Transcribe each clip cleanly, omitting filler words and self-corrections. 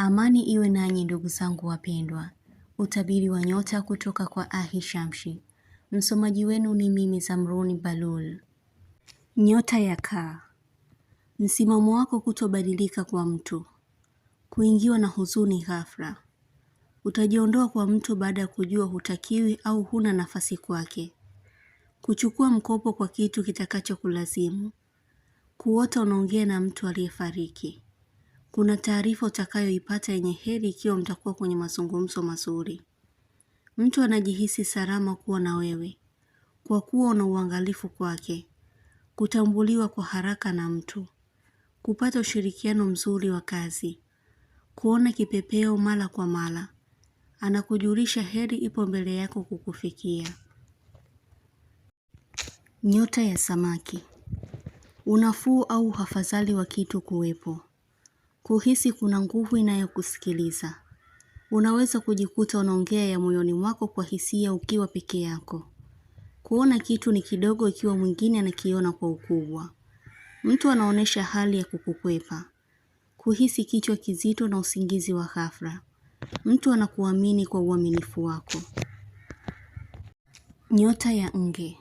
Amani iwe nanyi ndugu zangu wapendwa. Utabiri wa nyota kutoka kwa Ahi Shamshi. Msomaji wenu ni mimi Zamruni Balul. Nyota ya Kaa. Msimamo wako kutobadilika kwa mtu. Kuingiwa na huzuni ghafla. Utajiondoa kwa mtu baada ya kujua hutakiwi au huna nafasi kwake. Kuchukua mkopo kwa kitu kitakacho kulazimu. Kuota unaongea na mtu aliyefariki. Kuna taarifa utakayoipata yenye heri ikiwa mtakuwa kwenye mazungumzo mazuri. Mtu anajihisi salama kuwa na wewe, kwa kuwa una uangalifu kwake. Kutambuliwa kwa haraka na mtu. Kupata ushirikiano mzuri wa kazi. Kuona kipepeo mara kwa mara. Anakujulisha heri ipo mbele yako kukufikia. Nyota ya Samaki. Unafuu au afadhali wa kitu kuwepo. Kuhisi kuna nguvu inayokusikiliza. Unaweza kujikuta unaongea ya moyoni mwako kwa hisia ukiwa peke yako. Kuona kitu ni kidogo ikiwa mwingine anakiona kwa ukubwa. Mtu anaonesha hali ya kukukwepa. Kuhisi kichwa kizito na usingizi wa ghafla. Mtu anakuamini kwa uaminifu wako. Nyota ya Nge.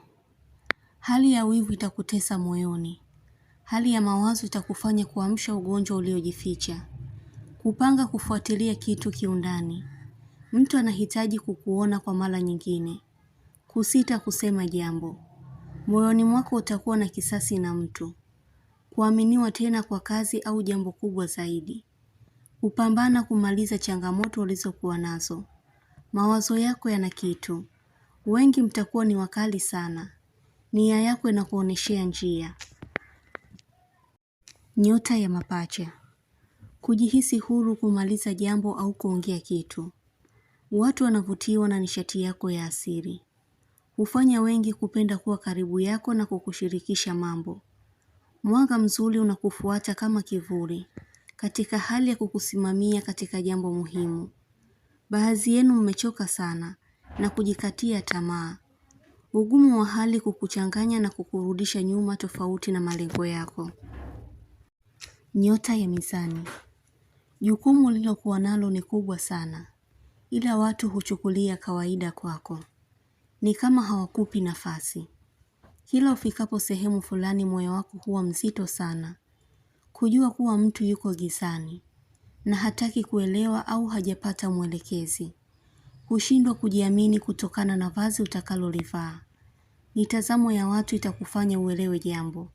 Hali ya wivu itakutesa moyoni. Hali ya mawazo itakufanya kuamsha ugonjwa uliojificha. Kupanga kufuatilia kitu kiundani. Mtu anahitaji kukuona kwa mara nyingine. Kusita kusema jambo. Moyoni mwako utakuwa na kisasi na mtu. Kuaminiwa tena kwa kazi au jambo kubwa zaidi. Kupambana kumaliza changamoto ulizokuwa nazo. Mawazo yako yana kitu. Wengi mtakuwa ni wakali sana. Nia yako inakuoneshea njia. Nyota ya Mapacha. Kujihisi huru kumaliza jambo au kuongea kitu. Watu wanavutiwa na nishati yako ya asili. Hufanya wengi kupenda kuwa karibu yako na kukushirikisha mambo. Mwanga mzuri unakufuata kama kivuli, katika hali ya kukusimamia katika jambo muhimu. Baadhi yenu mmechoka sana na kujikatia tamaa. Ugumu wa hali kukuchanganya na kukurudisha nyuma tofauti na malengo yako. Nyota ya Mizani. Jukumu ulilokuwa nalo ni kubwa sana, ila watu huchukulia kawaida kwako. Ni kama hawakupi nafasi. Kila ufikapo sehemu fulani moyo wako huwa mzito sana. Kujua kuwa mtu yuko gizani na hataki kuelewa au hajapata mwelekezi. Hushindwa kujiamini kutokana na vazi utakalolivaa. Mitazamo ya watu itakufanya uelewe jambo.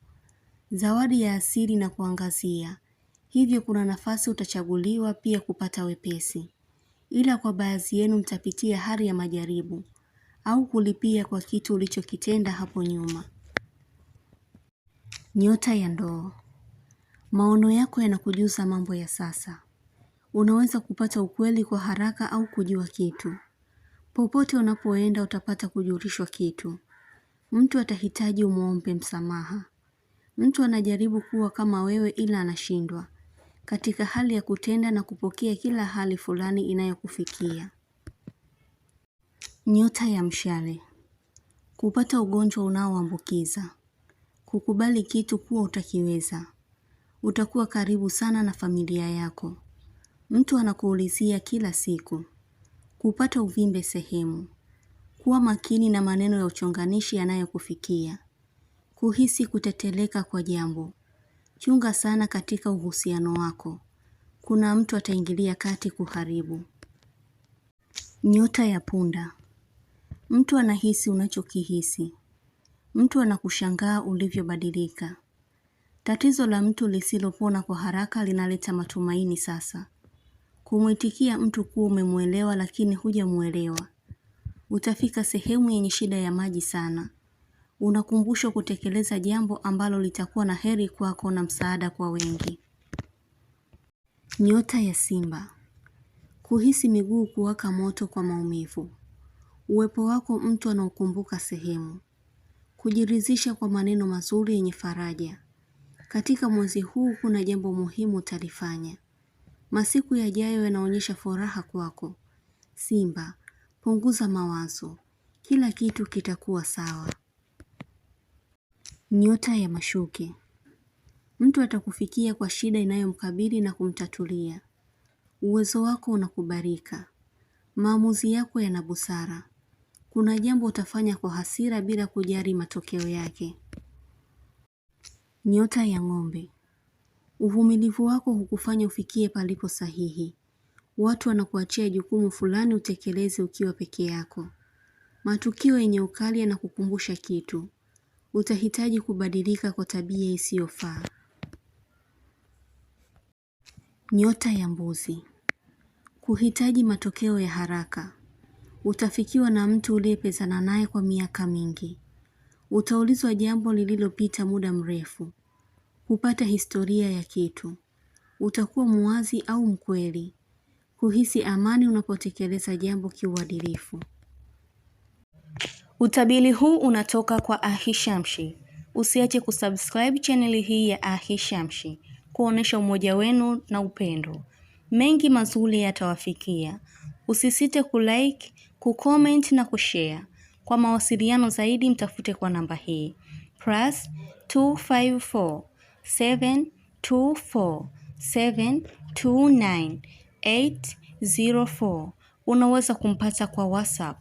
Zawadi ya asili na kuangazia. Hivyo kuna nafasi utachaguliwa pia kupata wepesi. Ila kwa baadhi yenu mtapitia hali ya majaribu au kulipia kwa kitu ulichokitenda hapo nyuma. Nyota ya Ndoo. Maono yako yanakujuza mambo ya sasa. Unaweza kupata ukweli kwa haraka au kujua kitu. Popote unapoenda utapata kujulishwa kitu. Mtu atahitaji umuombe msamaha. Mtu anajaribu kuwa kama wewe ila anashindwa. Katika hali ya kutenda na kupokea kila hali fulani inayokufikia. Nyota ya Mshale. Kupata ugonjwa unaoambukiza. Kukubali kitu kuwa utakiweza. Utakuwa karibu sana na familia yako. Mtu anakuulizia kila siku. Kupata uvimbe sehemu. Kuwa makini na maneno ya uchonganishi yanayokufikia. Kuhisi kuteteleka kwa jambo. Chunga sana katika uhusiano wako. Kuna mtu ataingilia kati kuharibu. Nyota ya Punda. Mtu anahisi unachokihisi. Mtu anakushangaa ulivyobadilika. Tatizo la mtu lisilopona kwa haraka linaleta matumaini sasa. Kumwitikia mtu kuwa umemuelewa lakini hujamuelewa. Utafika sehemu yenye shida ya maji sana. Unakumbushwa kutekeleza jambo ambalo litakuwa na heri kwako na msaada kwa wengi. Nyota ya Simba. Kuhisi miguu kuwaka moto kwa maumivu. Uwepo wako mtu anaukumbuka sehemu. Kujiridhisha kwa maneno mazuri yenye faraja. Katika mwezi huu kuna jambo muhimu utalifanya. Masiku yajayo yanaonyesha furaha kwako. Simba, punguza mawazo. Kila kitu kitakuwa sawa. Nyota ya Mashuke. Mtu atakufikia kwa shida inayomkabili na kumtatulia. Uwezo wako unakubalika. Maamuzi yako yana busara. Kuna jambo utafanya kwa hasira bila kujali matokeo yake. Nyota ya ng'ombe. Uvumilivu wako hukufanya ufikie palipo sahihi. Watu wanakuachia jukumu fulani utekeleze ukiwa peke yako. Matukio yenye ukali yanakukumbusha kitu. Utahitaji kubadilika kwa tabia isiyofaa. Nyota ya mbuzi. Kuhitaji matokeo ya haraka. Utafikiwa na mtu uliyepezana naye kwa miaka mingi. Utaulizwa jambo lililopita muda mrefu. Kupata historia ya kitu. Utakuwa muwazi au mkweli. Kuhisi amani unapotekeleza jambo kiuadilifu. Utabiri huu unatoka kwa Ahishamshi. Usiache kusubscribe channel hii ya Ahishamshi kuonesha umoja wenu na upendo. Mengi mazuri yatawafikia. Usisite kulike, kucomment na kushare. Kwa mawasiliano zaidi mtafute kwa namba hii +254 724 729 804. Unaweza kumpata kwa WhatsApp,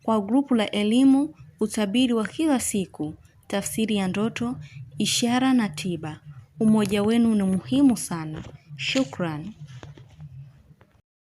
kwa grupu la elimu, utabiri wa kila siku, tafsiri ya ndoto, ishara na tiba. Umoja wenu ni muhimu sana. Shukran.